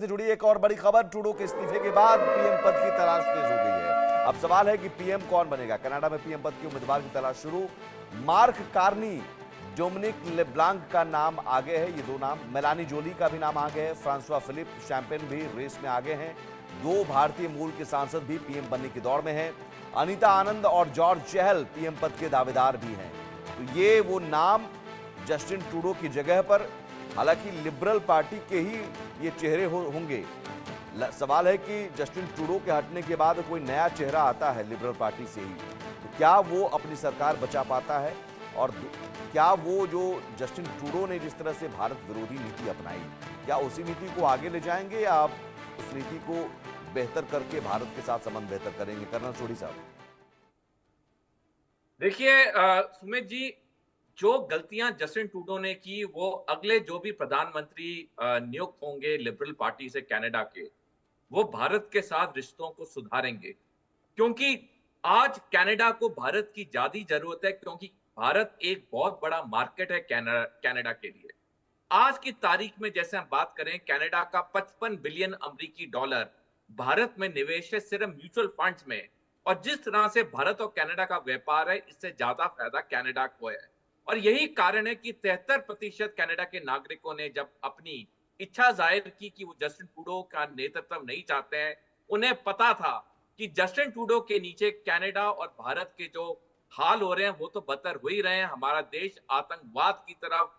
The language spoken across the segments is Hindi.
से जुड़ी एक और बड़ी खबर। ट्रूडो के इस्तीफे के बाद पीएम पद की तलाश तेज हो गई है। अब सवाल है कि पीएम कौन बनेगा। कनाडा में पीएम पद के उम्मीदवार की तलाश शुरू। मार्क कार्नी, डोमिनिक लेब्लांक का नाम आगे है। ये दो नाम, मेलानी जोली का भी नाम आगे है। फ्रांसवा फिलिप शैंपेन भी रेस में आगे हैं। दो भारतीय मूल के सांसद भी पीएम बनने की दौड़ में हैं। अनीता आनंद और जॉर्ज चहल पीएम पद के दावेदार भी हैं। तो ये वो नाम जस्टिन ट्रूडो की जगह पर, हालांकि लिबरल पार्टी के ही ये चेहरे होंगे। सवाल है कि जस्टिन ट्रूडो के हटने के बाद कोई नया चेहरा आता है लिबरल पार्टी से ही, तो क्या वो अपनी सरकार बचा पाता है? और क्या वो जो जस्टिन ट्रूडो ने जिस तरह से भारत विरोधी नीति अपनाई, क्या उसी नीति को आगे ले जाएंगे या आप उस नीति को बेहतर करके भारत के साथ संबंध बेहतर करेंगे? कर्नल सोढ़ी साहब। देखिए सुमित जी, जो गलतियां जस्टिन ट्रूडो ने की वो अगले जो भी प्रधानमंत्री नियुक्त होंगे लिबरल पार्टी से कनाडा के, वो भारत के साथ रिश्तों को सुधारेंगे। क्योंकि आज कनाडा को भारत की ज्यादा जरूरत है, क्योंकि भारत एक बहुत बड़ा मार्केट है कनाडा के लिए। आज की तारीख में जैसे हम बात करें, कनाडा का 55 बिलियन अमेरिकी डॉलर भारत में निवेश है, सिर्फ म्यूचुअल फंड्स में। और जिस तरह से भारत और कनाडा का व्यापार है, इससे ज्यादा फायदा कनाडा को है। और यही कारण है कि 73% कनाडा के नागरिकों ने जब अपनी इच्छा जाहिर की कि वो जस्टिन ट्रूडो का नेतृत्व नहीं चाहते हैं, उन्हें पता था कि जस्टिन ट्रूडो के नीचे कनाडा और भारत के जो हाल हो रहे हैं वो तो बदतर हो ही रहे हैं। हमारा देश आतंकवाद की तरफ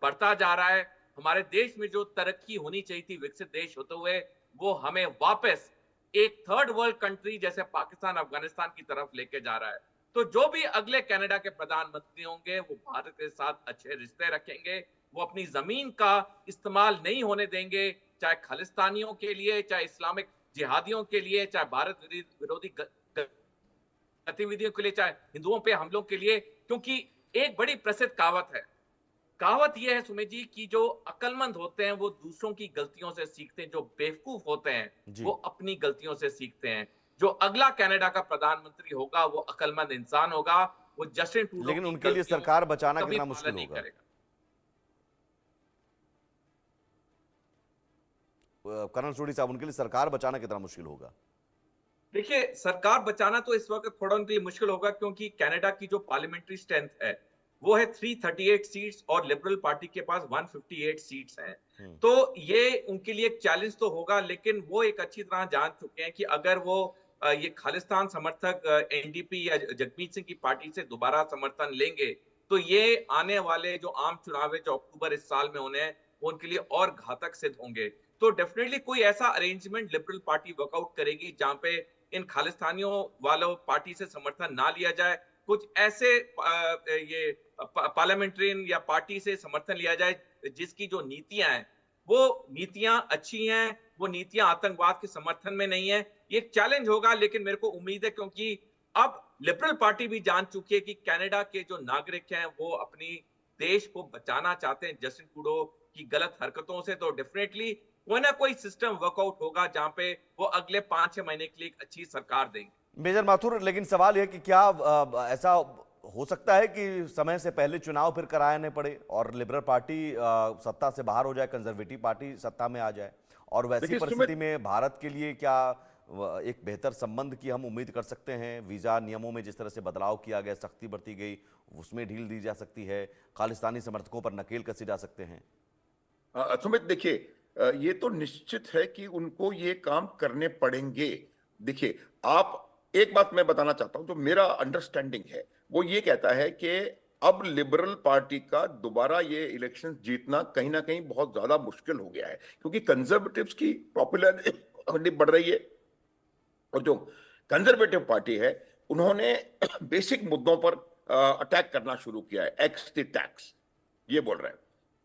बढ़ता जा रहा है। हमारे देश में जो तरक्की होनी चाहिए थी विकसित देश होते हुए, वो हमें वापस एक थर्ड वर्ल्ड कंट्री जैसे पाकिस्तान अफगानिस्तान की तरफ लेके जा रहा है। तो जो भी अगले कनाडा के प्रधानमंत्री होंगे वो भारत के साथ अच्छे रिश्ते रखेंगे। वो अपनी जमीन का इस्तेमाल नहीं होने देंगे, चाहे खालिस्तानियों के लिए, चाहे इस्लामिक जिहादियों के लिए, चाहे भारत विरोधी गतिविधियों के लिए, चाहे हिंदुओं पे हमलों के लिए। क्योंकि एक बड़ी प्रसिद्ध कहावत यह है सुमित जी कि जो अक्लमंद होते हैं वो दूसरों की गलतियों से सीखते हैं, जो बेवकूफ होते हैं वो जी, अपनी गलतियों से सीखते हैं। जो अगला कनाडा का प्रधानमंत्री होगा वो अक्लमंद इंसान होगा। वो जस्टिन ट्रूडो लेकिन की उनके लिए गलतियों सरकार बचाना कभी कितना पालन मुश्किल नहीं होगा? करेगा। कर्नल सोढ़ी साहब, उनके लिए सरकार बचाना कितना मुश्किल होगा? देखिए, सरकार बचाना तो इस वक्त थोड़ा उनके लिए मुश्किल होगा, क्योंकि कनाडा की जो पार्लियामेंट्री स्ट्रेंथ है वो है 338 सीट्स और लिबरल पार्टी के पास 158 सीट्स हैं। हम्म। तो ये उनके लिए एक चैलेंज तो होगा, लेकिन वो एक अच्छी तरह जान चुके हैं कि अगर वो ये खालिस्तान समर्थक एनडीपी या जगमीत सिंह की पार्टी से दोबारा समर्थन लेंगे, तो ये आने वाले जो आम चुनाव है जो अक्टूबर इस साल में होने हैं, वो उनके लिए और घातक सिद्ध होंगे। तो डेफिनेटली कोई ऐसा अरेंजमेंट लिबरल पार्टी वर्कआउट करेगी जहां पे इन खालिस्तानियों वालों पार्टी से समर्थन ना लिया जाए। कुछ ऐसे ये पार्लियामेंट्रियन या पार्टी से समर्थन लिया जाए जिसकी जो नीतियां हैं वो नीतियां अच्छी हैं, वो नीतियां आतंकवाद के समर्थन में नहीं है। ये एक चैलेंज होगा, लेकिन मेरे को उम्मीद है, क्योंकि अब लिबरल पार्टी भी जान चुकी है कि कनाडा के जो नागरिक हैं वो अपनी देश को बचाना चाहते हैं जस्टिन ट्रूडो की गलत हरकतों से। तो डेफिनेटली कोई ना कोई सिस्टम वर्कआउट होगा जहां पे वो अगले 5-6 महीने के लिए एक अच्छी सरकार देंगे। मेजर माथुर, लेकिन सवाल यह कि क्या ऐसा हो सकता है कि समय से पहले चुनाव फिर कराने पड़े और लिबरल पार्टी सत्ता से बाहर हो जाए, कंजर्वेटिव पार्टी सत्ता में आ जाए? और वैसी देखिए परिस्थिति सुमित, में भारत के लिए क्या एक बेहतर संबंध की हम उम्मीद कर सकते हैं? वीजा नियमों में जिस तरह से बदलाव किया गया, सख्ती बरती गई, उसमें ढील दी जा सकती है? खालिस्तानी समर्थकों पर नकेल कसे जा सकते हैं? सुमित देखिए, ये तो निश्चित है कि उनको ये काम करने पड़ेंगे। देखिए, आप एक बात मैं बताना चाहता हूं, जो मेरा अंडरस्टैंडिंग है वो ये कहता है कि अब लिबरल पार्टी का दोबारा ये इलेक्शन जीतना कहीं ना कहीं बहुत ज्यादा मुश्किल हो गया है, क्योंकि कंजर्वेटिव्स की पॉपुलैरिटी बढ़ रही है। और जो कंजर्वेटिव पार्टी है उन्होंने बेसिक मुद्दों पर अटैक करना शुरू किया है। एक्स द टैक्स ये बोल रहे हैं,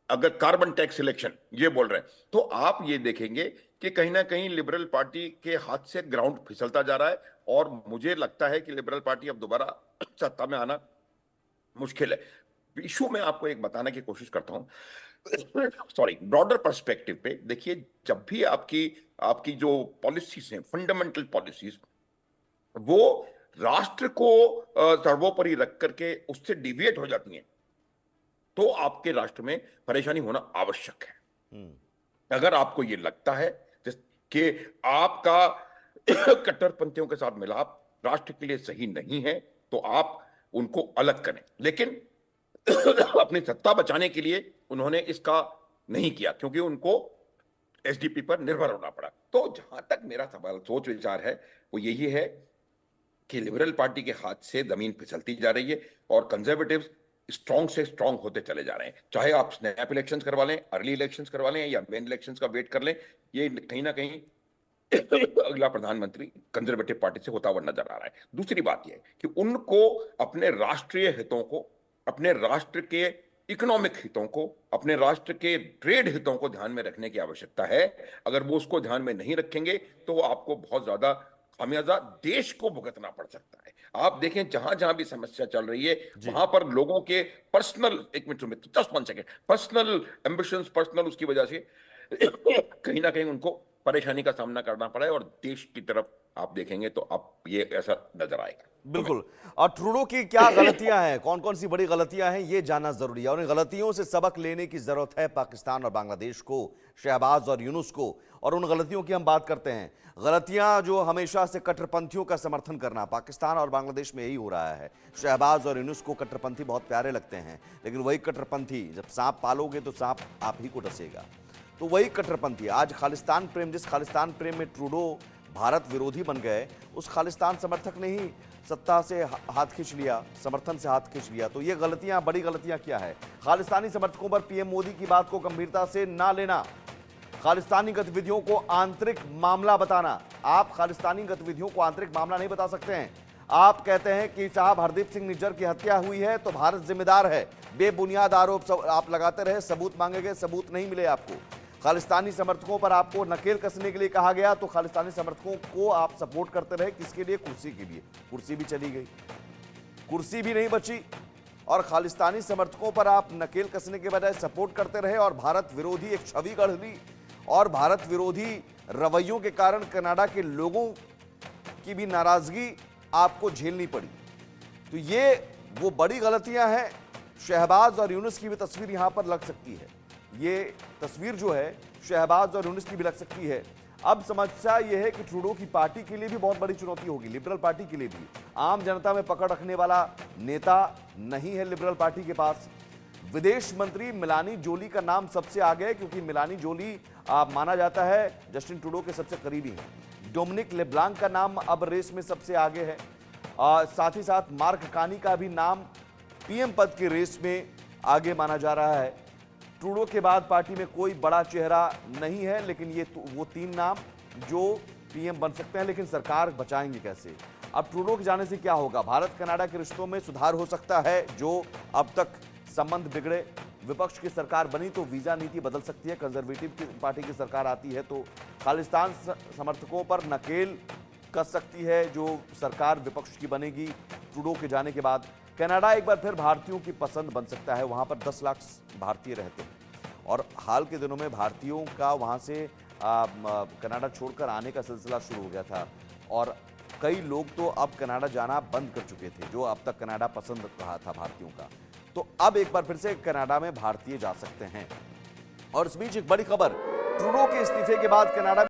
अगर कार्बन टैक्स सिलेक्शन ये बोल रहे हैं। तो आप ये देखेंगे कि कहीं ना कहीं लिबरल पार्टी के हाथ से ग्राउंड फिसलता जा रहा है, और मुझे लगता है कि लिबरल पार्टी अब दोबारा सत्ता में आना मुश्किल है। इशू में आपको एक बताने की कोशिश करता हूं, सॉरी, ब्रॉडर पर्सपेक्टिव पे देखिए। जब भी आपकी आपकी जो पॉलिसीज हैं, फंडामेंटल पॉलिसीज, वो राष्ट्र को सर्वोपरि रख करके उससे डिविएट हो जाती हैं, तो आपके राष्ट्र में परेशानी होना आवश्यक है। अगर आपको ये लगता है कि आपका कट्टरपंथियों के साथ मिलाप राष्ट्र के लिए सही नहीं है, तो आप उनको अलग करें। लेकिन अपनी सत्ता बचाने के लिए उन्होंने इसका नहीं किया, क्योंकि उनको एसडीपी पर निर्भर होना पड़ा। तो जहां तक मेरा सवाल सोच विचार है वो यही है कि लिबरल पार्टी के हाथ से जमीन फिसलती जा रही है और कंजर्वेटिव्स स्ट्रांग से स्ट्रांग होते चले जा रहे हैं। चाहे आप स्नैप इलेक्शंस करवा लें, अर्ली इलेक्शंस करवा लें या मेन इलेक्शंस का वेट कर लें, ये कहीं ना कहीं अगला प्रधानमंत्री कंजर्वेटिव पार्टी से होता हुआ नजर आ रहा है। दूसरी बात यह है कि उनको अपने राष्ट्रीय हितों को, अपने राष्ट्र के इकोनॉमिक हितों को, अपने राष्ट्र के ट्रेड हितों को ध्यान में रखने की आवश्यकता है। अगर वो उसको ध्यान में नहीं रखेंगे तो आपको बहुत ज्यादा खामियाजा देश को भुगतना पड़ सकता है। आप देखें जहां जहां भी समस्या चल रही है वहां पर लोगों के पर्सनल, एक minute Sumit, just 1 second, personal ambitions, personal उसकी वजह से कहीं ना कहीं उनको परेशानी का सामना करना पड़ा है। और देश की तरफ आप देखेंगे तो आप ये ऐसा नजर आएगा। बिल्कुल। और ट्रूडो की क्या गलतियां हैं, कौन कौन सी बड़ी गलतियां हैं, ये जानना जरूरी है और इन गलतियों से सबक लेने की जरूरत है पाकिस्तान और बांग्लादेश को, शहबाज और यूनुस को। और उन गलतियों की हम बात करते हैं। गलतियां जो हमेशा से कट्टरपंथियों का समर्थन करना, पाकिस्तान और बांग्लादेश में यही हो रहा है। शहबाज और यूनुस को कट्टरपंथी बहुत प्यारे लगते हैं, लेकिन वही कट्टरपंथी जब सांप पालोगे तो सांप आप ही को डसेगा। तो वही कट्टरपंथी आज खालिस्तान प्रेम, जिस खालिस्तान प्रेम में ट्रूडो भारत विरोधी बन गए, उस खालिस्तान समर्थक ने ही सत्ता से हाथ खींच लिया, समर्थन से हाथ खींच लिया। तो ये गलतियां, बड़ी गलतियां क्या है? खालिस्तानी समर्थकों पर पीएम मोदी की बात को गंभीरता से ना लेना, खालिस्तानी गतिविधियों को आंतरिक मामला बताना। आप खालिस्तानी गतिविधियों को आंतरिक मामला नहीं बता सकते हैं। आप कहते हैं कि साहब हरदीप सिंह निज्जर की हत्या हुई है तो भारत जिम्मेदार है, बेबुनियाद आरोप आप लगाते रहे, सबूत मांगे गए, सबूत नहीं मिले आपको। खालिस्तानी समर्थकों पर आपको नकेल कसने के लिए कहा गया तो खालिस्तानी समर्थकों को आप सपोर्ट करते रहे, किसके लिए? कुर्सी के लिए। कुर्सी भी चली गई, कुर्सी भी नहीं बची, और खालिस्तानी समर्थकों पर आप नकेल कसने के बजाय सपोर्ट करते रहे और भारत विरोधी एक छवि गढ़ ली। और भारत विरोधी रवैयों के कारण कनाडा के लोगों की भी नाराजगी आपको झेलनी पड़ी। तो ये वो बड़ी गलतियां हैं। शहबाज और यूनुस की भी तस्वीर यहां पर लग सकती है। ये तस्वीर जो है शहबाज और यूनुस की भी लग सकती है। अब समस्या यह है कि ट्रूडो की पार्टी के लिए भी बहुत बड़ी चुनौती होगी, लिबरल पार्टी के लिए भी। आम जनता में पकड़ रखने वाला नेता नहीं है लिबरल पार्टी के पास। विदेश मंत्री मेलानी जोली का नाम सबसे आगे है, क्योंकि मेलानी जोली माना जाता है जस्टिन ट्रूडो के सबसे करीबी हैं। डोमिनिक लेब्लांक का नाम अब रेस में सबसे आगे है। साथ ही साथ मार्क कार्नी का भी नाम पीएम पद के रेस में आगे माना जा रहा है। ट्रूडो के बाद पार्टी में कोई बड़ा चेहरा नहीं है, लेकिन ये वो 3 नाम जो पीएम बन सकते हैं। लेकिन सरकार बचाएंगे कैसे? अब ट्रूडो के जाने से क्या होगा? भारत कनाडा के रिश्तों में सुधार हो सकता है, जो अब तक संबंध बिगड़े। विपक्ष की सरकार बनी तो वीजा नीति बदल सकती है, कंजर्वेटिव की पार्टी की सरकार आती है तो खालिस्तान समर्थकों पर नकेल कस सकती है जो सरकार विपक्ष की बनेगी ट्रूडो के जाने के बाद। कनाडा एक बार फिर भारतीयों की पसंद बन सकता है। वहां पर 10 लाख भारतीय रहते हैं और हाल के दिनों में भारतीयों का वहां से कनाडा छोड़कर आने का सिलसिला शुरू हो गया था और कई लोग तो अब कनाडा जाना बंद कर चुके थे, जो अब तक कनाडा पसंद रहा था भारतीयों का। तो अब एक बार फिर से कनाडा में भारतीय जा सकते हैं। और इस बीच एक बड़ी खबर, ट्रूडो के इस्तीफे के बाद कनाडा